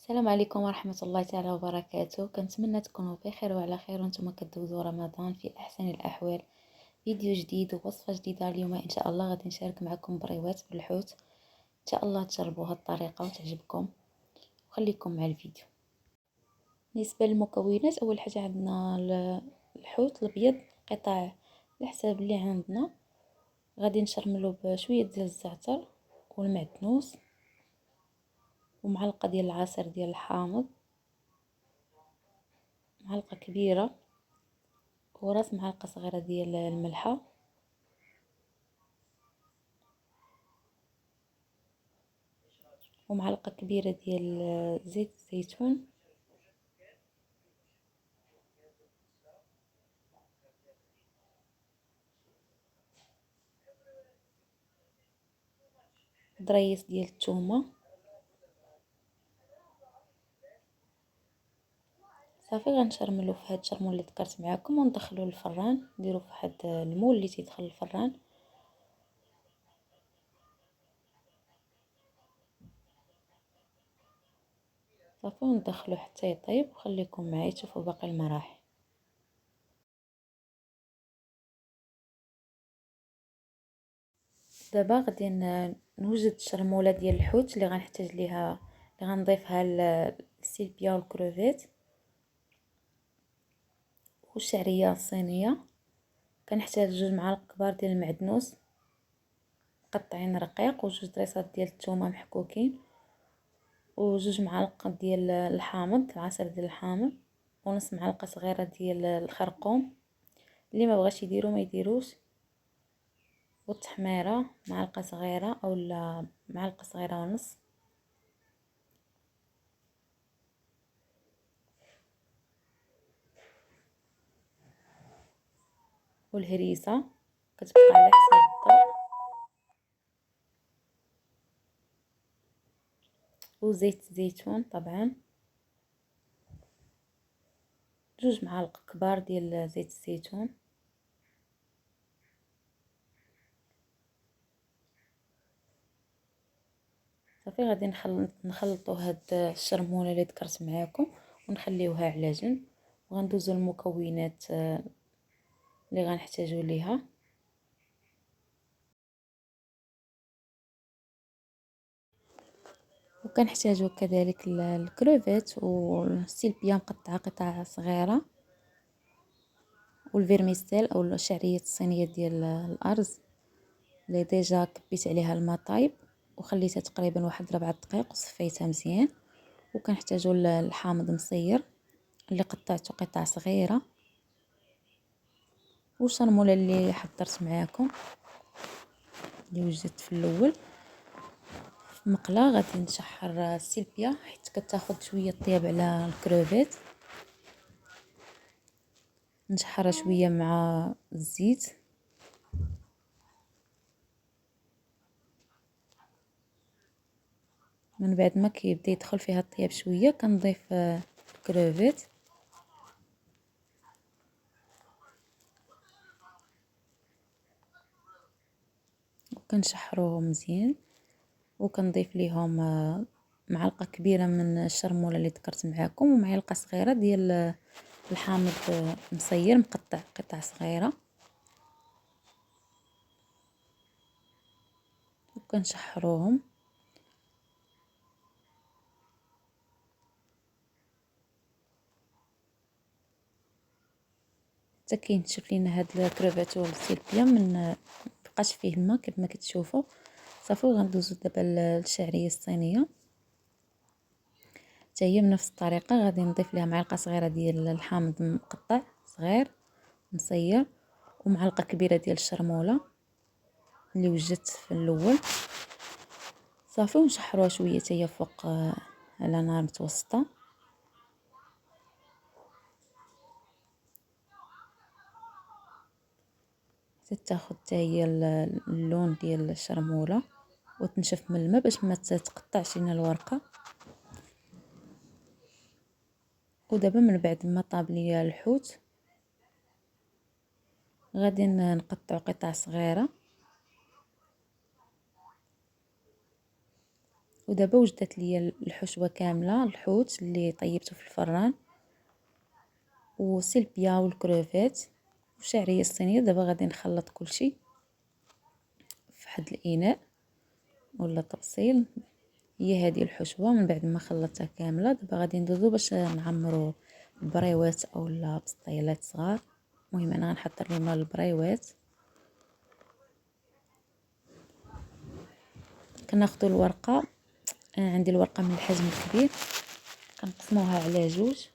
السلام عليكم ورحمة الله تعالى وبركاته. كنتمنى تكونوا بخير وعلى خير وانتم كدوزوا رمضان في احسن الاحوال. فيديو جديد ووصفة جديدة اليوم ان شاء الله غادي نشارك معكم بريوات بالحوت. ان شاء الله تجربوا هاد الطريقة وتعجبكم وخليكم مع الفيديو. بالنسبة للمكونات، اول حاجة عندنا الحوت الابيض قطع على حساب اللي عندنا. غادي نشرملو بشوية ديال الزعتر والمعدنوس ومعلقة ديال العصير ديال الحامض، معلقة كبيرة وراس معلقة صغيرة ديال الملحة، ومعلقة كبيرة ديال زيت الزيتون، ضريس ديال الثومة. صافي غنشرملو في هاد الشرمول اللي ذكرت معاكم وندخلوه للفران، نديرو في واحد المول اللي تيدخل للفران. صافي وندخلوه حتى يطيب وخليكم معايا تشوفوا باقي المراحل. دابا غادي نوجد الشرموله ديال الحوت اللي غنحتاج ليها، اللي غنضيفها للسيلبيا والكروفيت والشعريه الصينيه. كنحتاج 2 معالق كبار ديال المعدنوس مقطعين رقيق، وجوج ضريسات ديال الثومه محكوكين، وجوج معالق ديال الحامض، العصير ديال الحامض، ونص معلقه صغيره ديال الخرقوم اللي ما بغاش يديرو ما يديروش، والتحميره معلقه صغيره اولا معلقه صغيره ونص، والهريسه كتبقى على حساب الذوق، وزيت الزيتون طبعا 2 معالق كبار ديال زيت الزيتون. صافي غادي نخلطوا هاد الشرموله اللي ذكرت معاكم ونخليوها على جنب، وغندوزو المكونات اللي غنحتاجو ليها. وكنحتاجو كذلك الكروفيت والسيلبيا مقطعه قطع صغيره، والفيرميسيل او الشعريه الصينيه ديال الارز اللي ديجا كبيت عليها الماء طايب وخليتها تقريبا واحد 4 دقائق وصفيتها مزيان. وكنحتاجو الحامض مصير اللي قطعته قطع صغيره، والشرموله اللي حضرت معاكم اللي وجدت في الاول. في مقله غادي نشحر السيلبيا حيت كتاخذ شويه طياب على الكروفيت، نشحرها شويه مع الزيت. من بعد ما كيبدا يدخل فيها الطياب شويه كنضيف الكروفيت وكنشحروهم مزيان، وكنضيف ليهم معلقه كبيره من الشرموله اللي ذكرت معاكم ومعلقه صغيره ديال الحامض مصير مقطع قطع صغيره، وكنشحروهم حتى كينشف لينا هاد الكروفيت والسيلبيا من مبقاش فيه الماء كيف ما كتشوفوا. صافي غندوزو دابا للشعريه الصينيه، حتى هي بنفس الطريقه غادي نضيف ليها معلقه صغيره ديال الحامض مقطع صغير مصير، ومعلقه كبيره ديال الشرموله اللي وجدت في الاول. صافي ونشحروها شويه حتى هي فوق على نار متوسطه حتى تاخذ حتى هي اللون ديال الشرموله وتنشف من الماء باش ما تقطعش لينا الورقه. ودابا من بعد ما طاب ليا الحوت غادي نقطعو قطع صغيره ودابا وجدت ليا الحشوه كامله، الحوت اللي طيبته في الفران وسلبيا والكروفيت وشعريه الصينيه. دابا غادي نخلط كلشي في واحد الاناء ولا طبسيل. هي هذه الحشوه من بعد ما خلطتها كامله. دابا غادي ندوزو باش نعمرو البريوات اولا بسطيلات صغار. المهم انا غنحضر لهم البريوات. كناخذوا الورقه، انا عندي الورقه من الحجم الكبير، كنقسموها على جوج.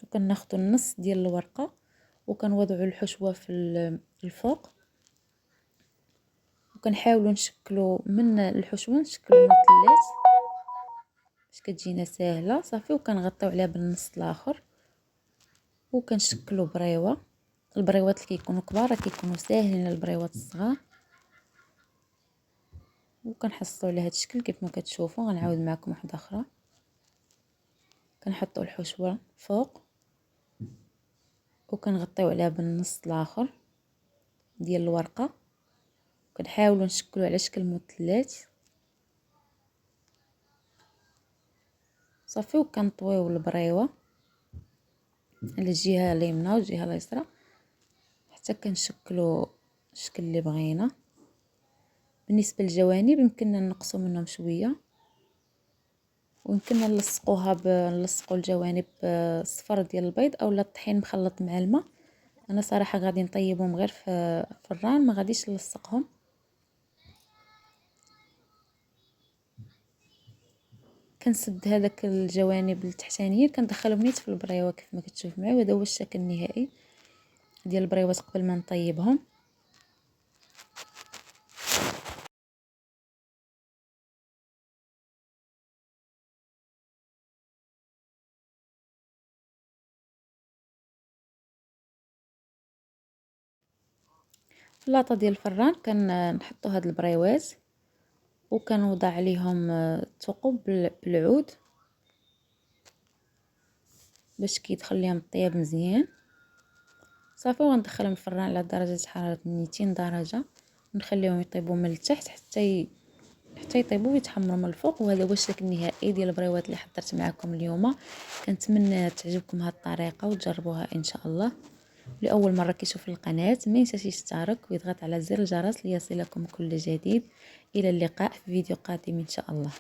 وكناخذوا النص ديال الورقه وكنوضعوا الحشوه في الفوق، وكنحاولوا نشكلوا من الحشوه نشكلوا مثلث باش كتجينا ساهله صافي. وكنغطيو عليها بالنص الاخر وكنشكلوا بريوه. البريوات اللي كيكونوا كبار كيكونوا ساهلين للبريوات الصغار. وكنحصلوا على هذا الشكل كيف ما كتشوفوا. غنعاود معكم واحده اخرى. كنحطوا الحشوه فوق وكنغطيو عليها بالنص الاخر ديال الورقه، كنحاولوا نشكلوا على شكل مثلث صافي. وكنطويو البريوه على الجهه اليمنى والجهه اليسرى حتى كنشكلوا الشكل اللي بغينا. بالنسبه للجوانب يمكننا نقصوا منهم شويه، ويمكننا نلصقوا الجوانب بالصفر ديال البيض اولا الطحين مخلط مع الماء. انا صراحه غادي نطيبهم غير في الفران، ما غاديش نلصقهم. كنسد هذاك الجوانب التحتانيين كندخلهم نيت في البريوه كيف ما كتشوف معايا. وهذا هو الشكل النهائي ديال البريوات قبل ما نطيبهم. في اللاطه ديال الفران كنحطوا هاد البريوات وكنوضع عليهم الثقب بالعود باش كيدخل ليهم الطياب مزيان صافي. وندخلهم الفران على درجه حراره 200 درجه ونخليهم يطيبوا من التحت حتى يطيبوا ويتحمروا من الفوق. وهذا هو الشكل النهائي ديال البريوات اللي حضرت معكم اليوم. كنتمنى تعجبكم هذه الطريقه وتجربوها ان شاء الله. لاول مره كيشوف القناه ما ينساش يشترك ويضغط على زر الجرس ليصلكم كل جديد. الى اللقاء في فيديو قادم ان شاء الله.